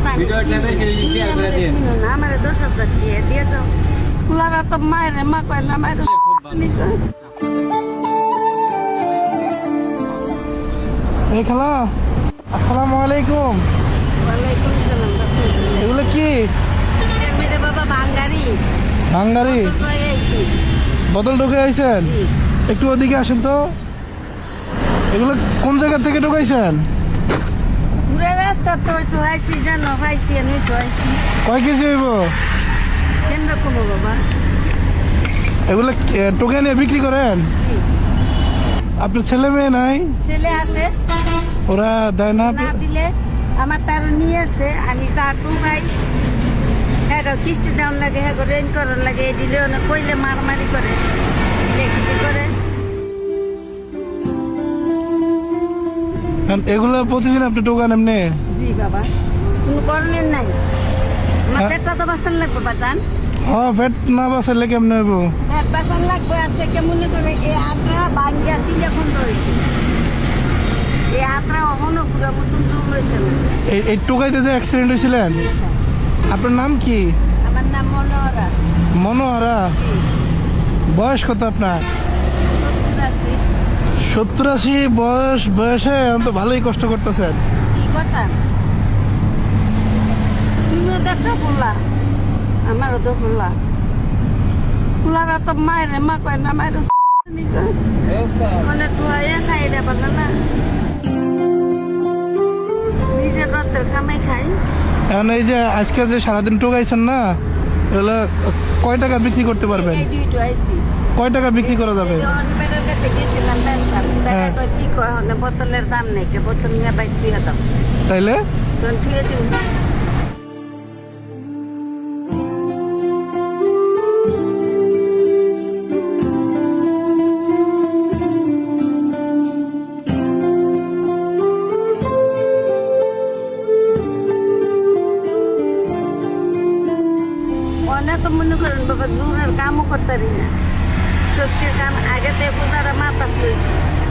না আমার 10,000 দিয়ে যাও। ফুলারা তো মায়ের মা কয় না মায়ের এই খালা, আসসালামু আলাইকুম। ওয়ালাইকুম সালাম। এগুলো কি? মেয়েদের বাবা বাঙ্গারি ভাঙ্গারি বোতল ঢুকে আইছেন? একটু ওদিকে আসেন তো। এগুলো কোন জায়গা থেকে ঢুকাইছেন? পুরা রাস্তা তো একটু আইসি জানো ভাইসি আমি একটু আইসি। কয় কেজি হইব? কেন কমো বাবা? এগুলো টোকে নিয়ে বিক্রি করেন? আপনার ছেলে মেয়ে নাই? ছেলে আছে, ওরা দেয় না? না দিলে আমার তার নিয়ে আসে আমি তার টুকাই। হ্যাঁ কিস্তি দেওয়ার লাগে, হ্যাঁ রেন করার লাগে, দিলে না কইলে মারামারি করে কি করে। এগুলো প্রতিদিন আপনি টোকান এমনি? জি বাবা, কোনো করণের নাই। আমার পেটটা তো বাঁচান লাগবে বাজান। হ্যাঁ, পেট না বাঁচালে কেমন হইব? পেট বাঁচান লাগবে। আচ্ছা কেমন করে এই আত্রা বাঙ্গিয়া 3 খন্ড হয়েছে, এই আত্রা অহনো পুরো মতন জুম হয়েছে না। এই টোকাইতে যে অ্যাক্সিডেন্ট হয়েছিলেন, আপনার নাম কি? আমার নাম মনোহরা। মনোহরা। বয়স কত আপনার? 70-80 বয়সে এখন তো ভালোই কষ্ট করতেছেন। কি কথা? তুমিও দেখো ফুলা, আমারও তো ফুলা। ফুলারা তো মায়ের মা কয় না মায়ের মানে টুয়াইয়া খাই রে বলে না, নিজের রক্তের খামাই খাই। এখন এই যে আজকে যে সারাদিন টোকাইছেন না, এগুলো কয় টাকা বিক্রি করতে পারবেন? এই দুইটো আইছি। কয় টাকা বিক্রি করা যাবে? বেড়ার কাছে গেছিলাম 10 টাকা। বেড়া কয় কি কয় হলে বোতলের দাম নেই, কে বোতল নিয়ে বাইক দিয়ে দাও। তাইলে তখন ঠিক আছে। অনেক তো মনে করেন বাবা দূরের কামও করতে পারি না, সত্যির কাম আগে তো পূজারা মাথা থুই,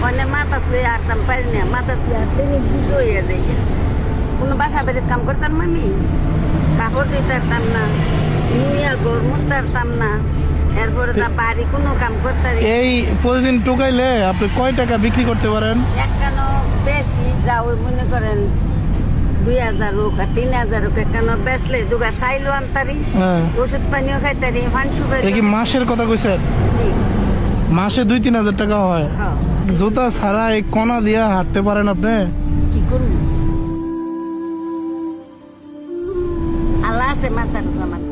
অনেক মাথা থুই আটতাম পারি না, মাথা থুই আটলে বুঝো হয়ে যায়। কোনো বাসা বাড়ির কাম করতাম আমি, কাপড় দিতে পারতাম না, নিয়ে ঘর মুছতে পারতাম না, এরপরে তা বাড়ি কোনো কাম করতে পারি। এই প্রতিদিন টোকাইলে আপনি কয় টাকা বিক্রি করতে পারেন? একখানো বেশি যাও মনে করেন 2,000 হোক আর 3,000 হোক, একখানো বেচলে দুগা চাইলো আনতারি, হ্যাঁ। ওষুধ পানিও খাইতারি, ফানসু এটা কি মাসের কথা কইছেন? জি মাসে 2-3 হাজার টাকা হয়? হ্যাঁ। জুতা ছাড়া এই কণা দিয়া হাঁটতে পারেন আপনি? কি করবো, আল্লাহ আছে মাথার উপর আমার।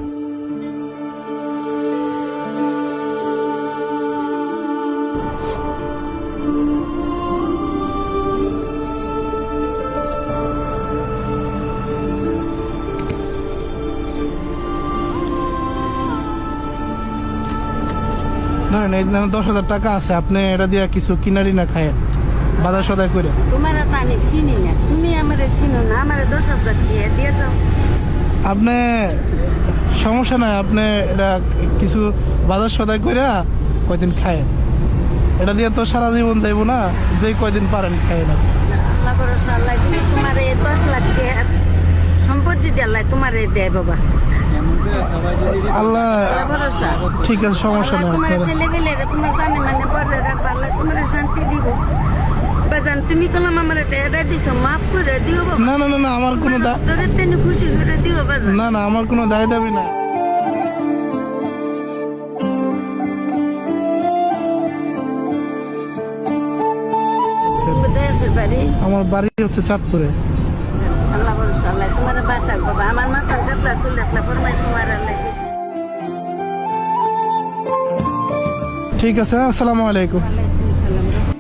ধরেন এই 10,000 টাকা আছে, আপনি এটা দিয়ে কিছু কিনারি না খায়েন বাজার সদাই করে। তোমার তো আমি চিনি না, তুমি আমারে চিনো না, আমারে 10,000 দিয়ে যাও। আপনি সমস্যা নাই, আপনি এটা কিছু বাজার সদাই করে কয়দিন খায়েন। এটা দিয়ে তো সারা জীবন যাইব না, যে কয়দিন পারেন খায়েন। আল্লাহ ভরসা, আল্লাহ যদি তোমার 10 লাখ সম্পদ যদি আল্লাহ তোমার দেয় বাবা, আল্লাহ আল্লাহ ভরসা। ঠিক আছে, সমস্যা আল্লাহ নাই। তোমার ছেলে পেলে তোমার জানে মানে বজায় রাখবা, আল্লাহ তোমার শান্তি দিব। বাজান তুমি কলাম আমার এটা দিছো, মাফ করে দিও বাবা। না না না না, আমার কোনো তোদের তেনে খুশি করে দিও বাজান। না না, আমার কোনো দায় দাবি না। দেশের বাড়ি আমার বাড়ি হচ্ছে চাঁদপুরে। আল্লাহ ভরসা, আল্লাহ তোমার বাঁচাক বাবা। আমার মাথা যাত্রা চলে আসলা ফরমাই তোমার আল্লাহ। ঠিক আছে, আসসালামু আলাইকুম। ওয়ালাইকুম সালাম।